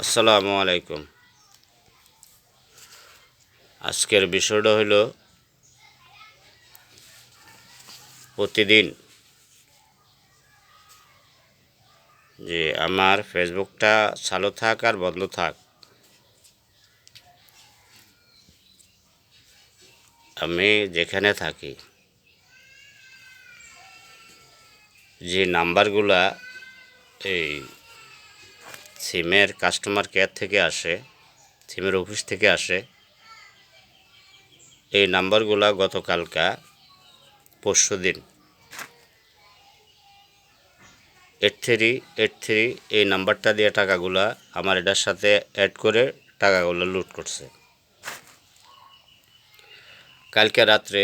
আসসালামু আলাইকুম। আজকের বিষয়টা হইল প্রতিদিন যে আমার ফেসবুকটা চালু থাক আর বন্ধ থাক, আমি যেখানে থাকি যে নাম্বারগুলা এই সিমের কাস্টমার কেয়ার থেকে আসে, সিমের অফিস থেকে আসে, এই নাম্বারগুলা গতকালকা পরশুদিন 8383 এই নাম্বারটা দিয়ে টাকাগুলা আমার এটার সাথে অ্যাড করে টাকাগুলো লুট করছে। কালকে রাত্রে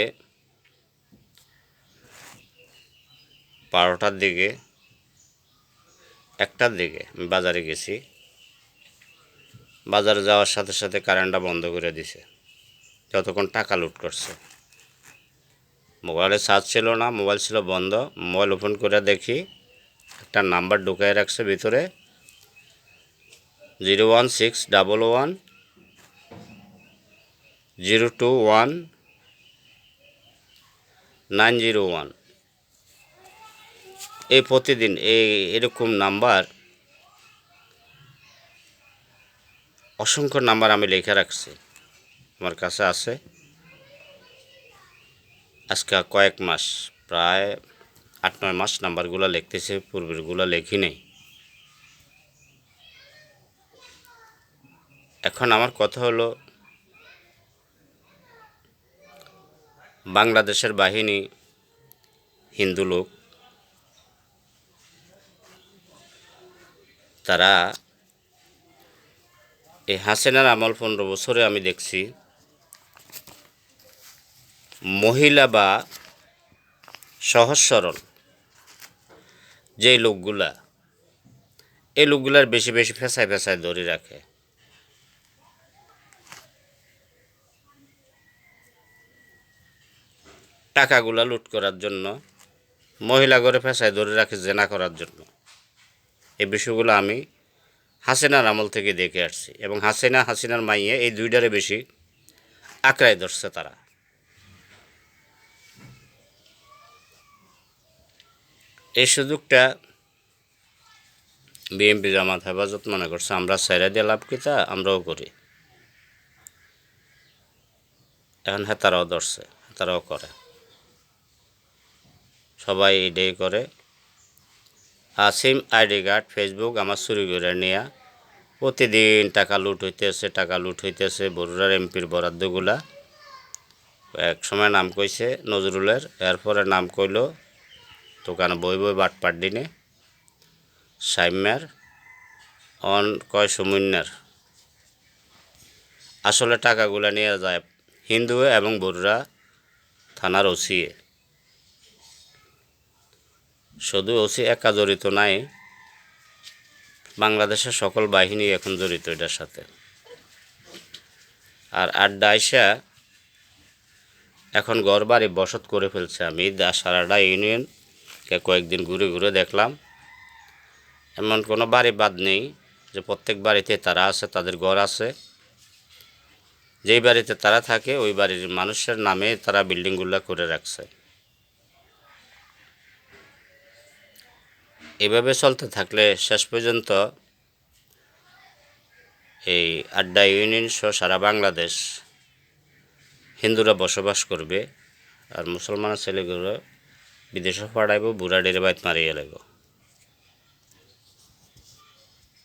12টার দিকে 1টার দিকে আমি বাজারে গেছি। বাজারে যাওয়ার সাথে সাথে কারেন্টটা বন্ধ করে দিছে, যতক্ষণ টাকা লুট করছে। মোবাইলে চার্জ ছিল না, মোবাইল ছিল বন্ধ। মোবাইল ওপেন করে দেখি একটা নাম্বার ঢুকায় রাখছে ভিতরে, 01611021901। এই প্রতিদিন এরকম নাম্বার, অসংখ্য নাম্বার আমি লিখে রাখছি, আমার কাছে আছে। আজকে কয়েক মাস, প্রায় 8-9 মাস নাম্বারগুলো লিখতেছে, পূর্বেরগুলো লেখি নেই। এখন আমার কথা হলো, বাংলাদেশের বাহিনী হিন্দু লোক, তারা এই হাসিনার আমল 15 বছরে আমি দেখছি মহিলা বা সহজ সরল যে লোকগুলা, এই লোকগুলার বেশি বেশি ফেঁসায় ফেঁসায় ধরে রাখে। টাকাগুলা লুট করার জন্য, মহিলা ঘরে ফেঁসায় ধরে রাখে জেনা করার জন্য। এই বিষয়গুলো আমি হাসিনার আমল থেকে দেখে আসছি, এবং হাসিনার মাইয়ে এই দুইটারে বেশি আঁকড়ায় ধরছে তারা। এই সুযোগটা বিএনপি জামাত হেফাজত মনে করছে আমরা ছেড়ে দিয়ে লাভ কিতা, আমরাও করি। এখন তারাও ধরছে, তারাও করে, সবাই এটাই করে। সিম আইডি কার্ড ফেসবুক আমার চুরি করে নিয়ে প্রতিদিন টাকা লুট হইতেছে। বরুড়ার এমপির বরাদ্দগুলা এক সময় নাম কইছে নজরুলের, এরপরে নাম কইল দোকানে বই বাটপাট দিনে সাইম্যার অন কয় সমুন্যার। আসলে টাকাগুলা নিয়ে যায় হিন্দু এবং বরুড়া থানার ওসিয়ে। শুধু ওসি একা জড়িত নাই, বাংলাদেশের সকল বাহিনী এখন জড়িত এটার সাথে। আর আড্ডা আইসা এখন ঘর বাড়ি বসত করে ফেলছে। আমি সারাটা ইউনিয়নকে কয়েকদিন ঘুরে ঘুরে দেখলাম, এমন কোনো বাড়ি বাদ নেই যে প্রত্যেক বাড়িতে তারা আছে, তাদের ঘর আছে। যেই বাড়িতে তারা থাকে ওই বাড়ির মানুষের নামে তারা বিল্ডিংগুলো করে রাখছে। এভাবে চলতে থাকলে শেষ পর্যন্ত এই আড্ডা ইউনিয়ন সহ সারা বাংলাদেশ হিন্দুরা বসবাস করবে, আর মুসলমানের ছেলেগুলো বিদেশে পাঠাইব, বুড়া ডেরে বাইত মারিয়ে লাগবে।